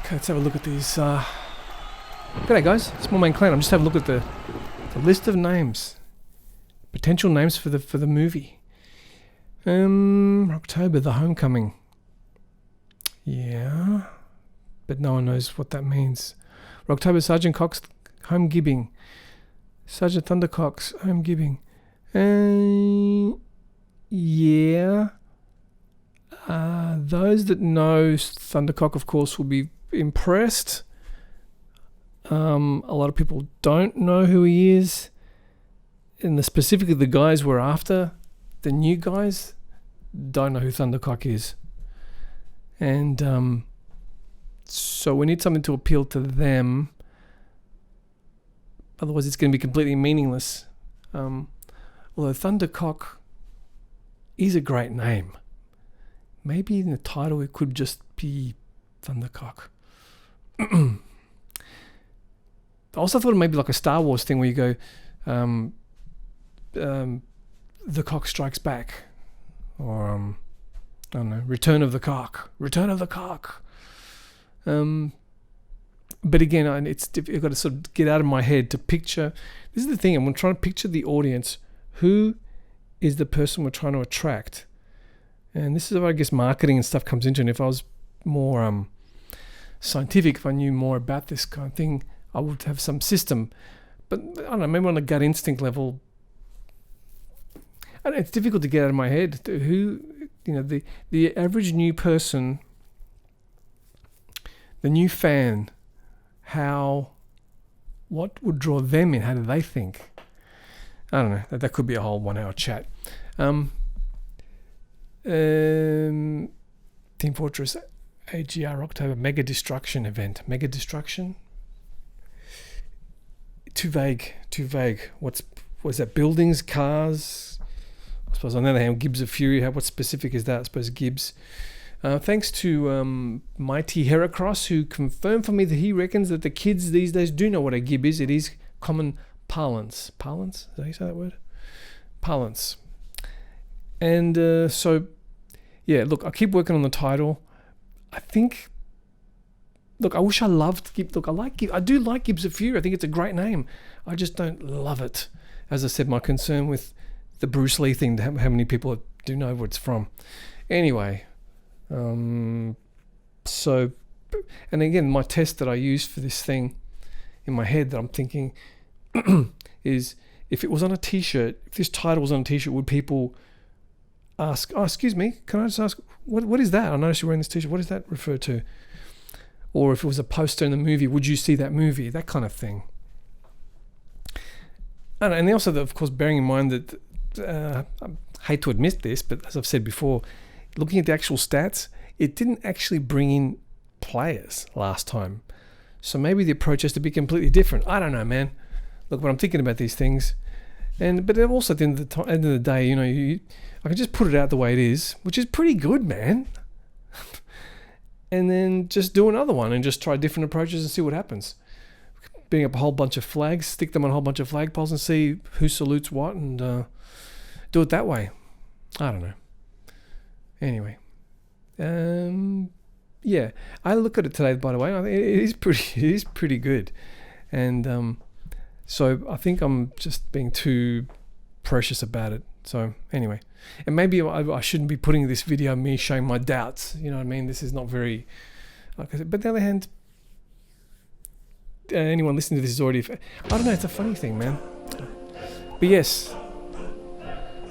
Okay, let's have a look at these. G'day guys, it's my main clan. I'm just having a look at the list of names, potential names for the movie. October, The Homecoming. Yeah, but no one knows what that means. October, Sergeant Cox, Home Gibbing. Sergeant Thundercox, Home Gibbing. Yeah. Those that know Thundercock, of course, will be impressed. A lot of people don't know who he is. And specifically the guys we're after, the new guys, don't know who Thundercock is. And so we need something to appeal to them. Otherwise it's going to be completely meaningless. Although Thundercock is a great name. Maybe in the title it could just be Thundercock. I also thought it may be like a Star Wars thing where you go, The Cock Strikes Back. Or, I don't know, Return of the Cock. Return of the Cock. But again, I've got to sort of get out of my head to picture. This is the thing, I'm trying to picture the audience. Who is the person we're trying to attract? And this is where I guess marketing and stuff comes into. And if I was more scientific, if I knew more about this kind of thing, I would have some system. But I don't know, maybe on a gut instinct level, I don't know, it's difficult to get out of my head. Who, the average new person, the new fan, what would draw them in? How do they think? I don't know. That could be a whole 1 hour chat. Team Fortress AGR October Mega Destruction event. Mega Destruction? Too vague. What's that? Buildings, cars? I suppose on the other hand, Gibbs of Fury. What specific is that? I suppose Gibbs. Thanks to Mighty Heracross, who confirmed for me that he reckons that the kids these days do know what a gib is. It is common parlance. Parlance? Is that how you say that word? Parlance. And so, yeah, look, I'll keep working on the title. I think, look, I wish I loved Gibbs. Look, I do like Gibbs of Fury. I think it's a great name. I just don't love it. As I said, my concern with the Bruce Lee thing, how many people do know where it's from. Anyway, so, and again, my test that I use for this thing in my head that I'm thinking is, if it was on a t-shirt, if this title was on a t-shirt, would people ask, oh, excuse me, can I just ask, what is that? I noticed you're wearing this t-shirt. What does that refer to? Or if it was a poster in the movie, would you see that movie? That kind of thing. And also, of course, bearing in mind that, I hate to admit this, but as I've said before, looking at the actual stats, it didn't actually bring in players last time. So maybe the approach has to be completely different. I don't know, man. Look, when I'm thinking about these things, but also at the end of the day, I can just put it out the way it is, which is pretty good, man. And then just do another one and just try different approaches and see what happens. Bring up a whole bunch of flags, stick them on a whole bunch of flagpoles and see who salutes what, and do it that way. I don't know. Anyway, yeah, I look at it today. By the way, I think it is pretty good, and so I think I'm just being too precious about it. So anyway, and maybe I shouldn't be putting this video of me showing my doubts. You know what I mean? This is not very, like I said. But on the other hand, anyone listening to this is already. I don't know. It's a funny thing, man. But yes.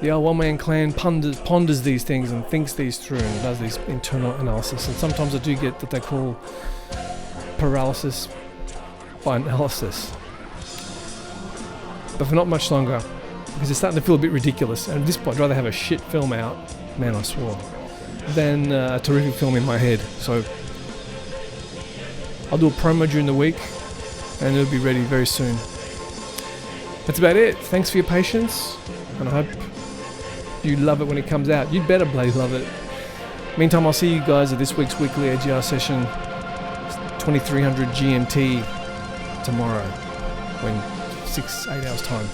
The old one-man clan ponders these things and thinks these through and does these internal analysis. And sometimes I do get what they call paralysis by analysis. But for not much longer, because it's starting to feel a bit ridiculous. And at this point, I'd rather have a shit film out, man, I swore, than a terrific film in my head. So I'll do a promo during the week and it'll be ready very soon. That's about it. Thanks for your patience, and I hope you love it when it comes out. You'd better bloody love it. Meantime, I'll see you guys at this week's weekly AGR session, 2300 GMT tomorrow, when 6-8 hours time.